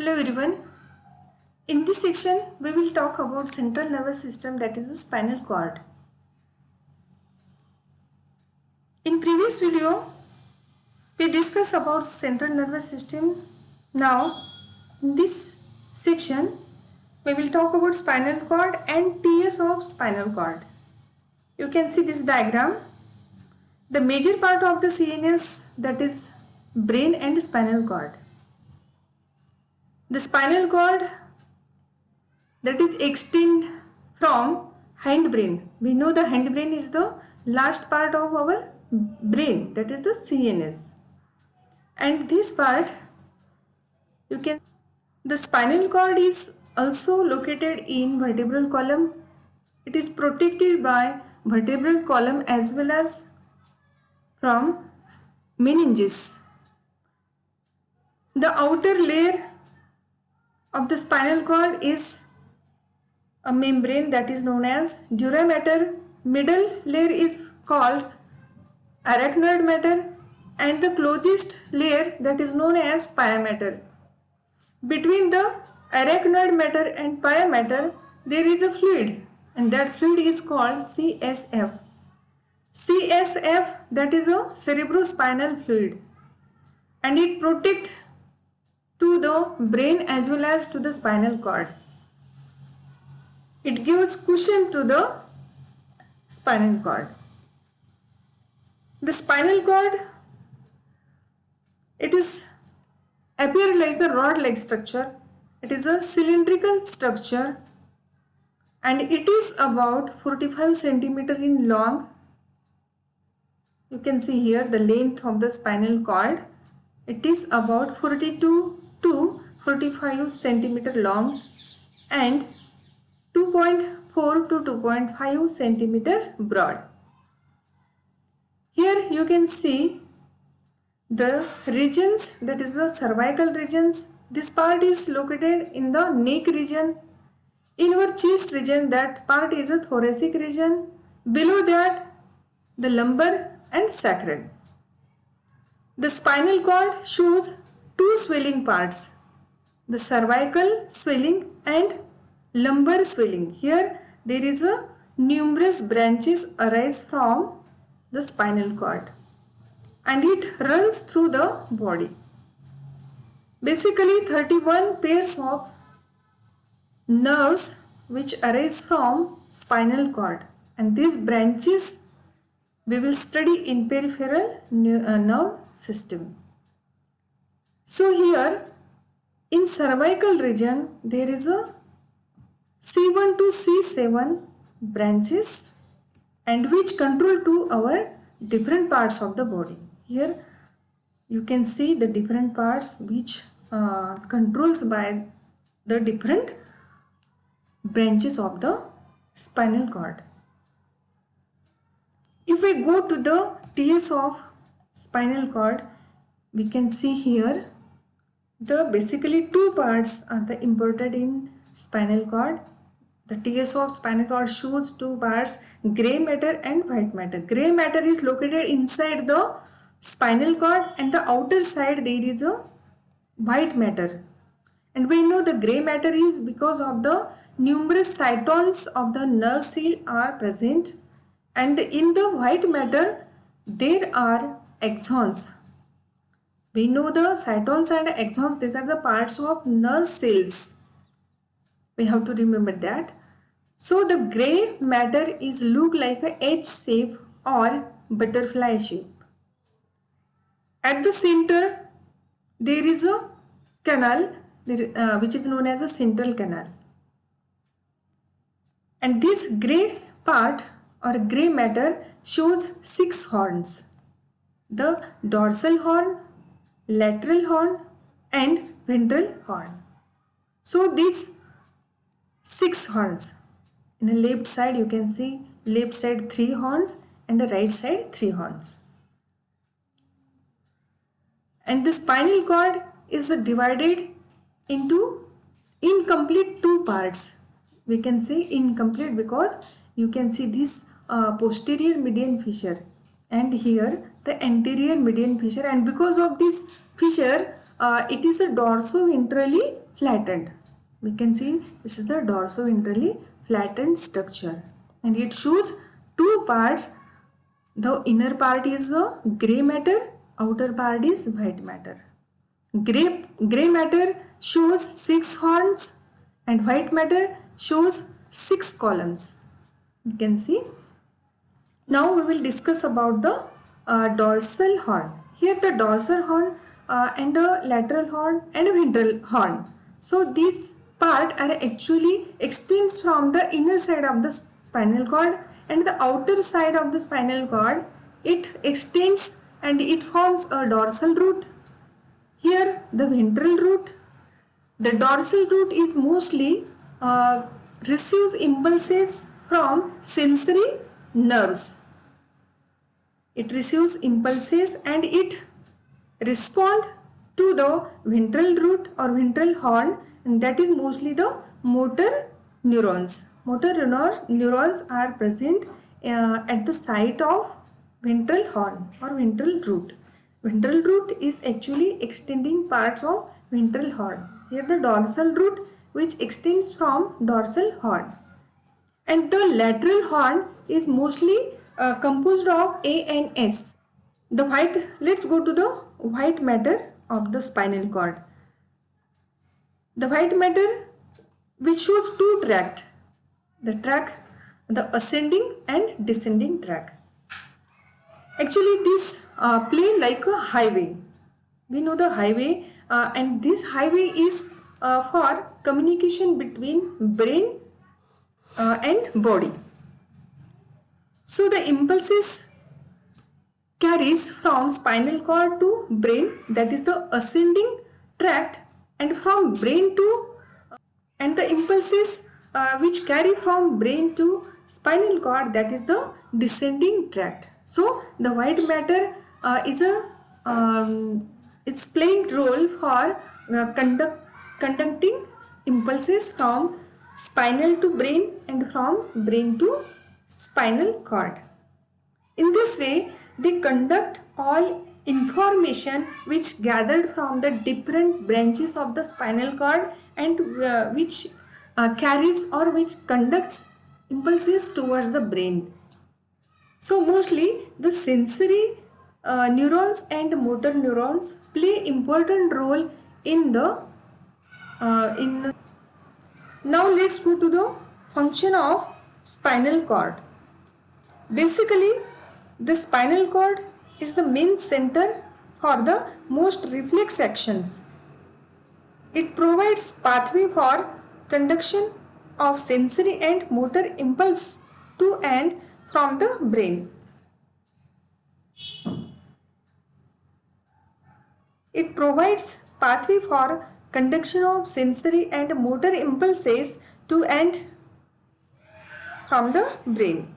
Hello everyone. In this section we will talk about central nervous system, that is the spinal cord. In previous video we discussed about central nervous system. Now in this section we will talk about spinal cord and TS of spinal cord. You can see this diagram. The major part of the CNS, that is brain and spinal cord. The spinal cord that is extend from hindbrain. We know the hindbrain is the last part of our brain, that is the CNS. And this part the spinal cord is also located in vertebral column. It is protected by vertebral column as well as from meninges. The outer layer of the spinal cord is a membrane that is known as dura mater. Middle layer is called arachnoid mater and the closest layer that is known as pia mater. Between the arachnoid mater and pia mater there is a fluid, and that fluid is called CSF. CSF, that is a cerebrospinal fluid, and it protects to the brain as well as to the spinal cord. It gives cushion to the spinal cord. The spinal cord, it is appear like a rod-like structure. It is a cylindrical structure and it is about 45 centimeter in long. You can see here the length of the spinal cord. It is about 42 to 45 centimeter long and 2.4 to 2.5 centimeter broad. Here you can see the regions, that is the cervical regions. This part is located in the neck region. In our chest region, that part is a thoracic region. Below that, the lumbar and sacral. The spinal cord shows two swelling parts, the cervical swelling and lumbar swelling. Here there is a numerous branches arise from the spinal cord and it runs through the body. Basically 31 pairs of nerves which arise from spinal cord, and these branches we will study in peripheral nerve system. So here in cervical region there is a C1 to C7 branches and which control to our different parts of the body. Here you can see the different parts which controls by the different branches of the spinal cord. If we go to the TS of spinal cord, we can see here the basically two parts are the important in spinal cord. The TS of spinal cord shows two parts, gray matter and white matter. Gray matter is located inside the spinal cord and the outer side there is a white matter. And we know the gray matter is because of the numerous cytons of the nerve cell are present, and in the white matter there are axons. We know the cytons and axons, these are the parts of nerve cells. We have to remember that. So the gray matter is look like a H shape or butterfly shape. At the center there is a canal which is known as a central canal. And this gray part or gray matter shows 6 horns: the dorsal horn, lateral horn and ventral horn. So these 6 horns. In the left side you can see left side 3 horns and the right side 3 horns. And the spinal cord is divided into incomplete 2 parts. We can say incomplete because you can see this posterior median fissure and here the anterior median fissure, and because of this fissure it is a dorsoventrally flattened. We can see this is the dorsoventrally flattened structure, and it shows two parts. The inner part is gray matter, outer part is white matter. Gray matter shows 6 horns and white matter shows 6 columns. You can see. Now we will discuss about the dorsal horn. Here the dorsal horn and a lateral horn and a ventral horn. So these part are actually extends from the inner side of the spinal cord, and the outer side of the spinal cord it extends and it forms a dorsal root. Here the ventral root. The dorsal root is mostly receives impulses from sensory nerves. It receives impulses and it respond to the ventral root or ventral horn, and that is mostly the motor neurons. Motor neurons are present at the site of ventral horn or ventral root. Ventral root is actually extending parts of ventral horn. Here the dorsal root which extends from dorsal horn. And the lateral horn is mostly composed of A and S. Let's go to the white matter of the spinal cord. The white matter which shows two tracts. The ascending and descending tract. Actually this play like a highway. We know the highway and this highway is for communication between brain and body. So the impulses carries from spinal cord to brain, that is the ascending tract, and from brain to and the impulses which carry from brain to spinal cord, that is the descending tract. So the white matter it's playing role for conducting impulses from spinal to brain and from brain to spinal cord. In this way, they conduct all information which gathered from the different branches of the spinal cord and which carries or which conducts impulses towards the brain. So mostly the sensory neurons and motor neurons play important role in the Now let's go to the function of spinal cord. Basically, the spinal cord is the main center for the most reflex actions. It provides pathway for conduction of sensory and motor impulse to and from the brain. It provides pathway for conduction of sensory and motor impulses to and from the brain.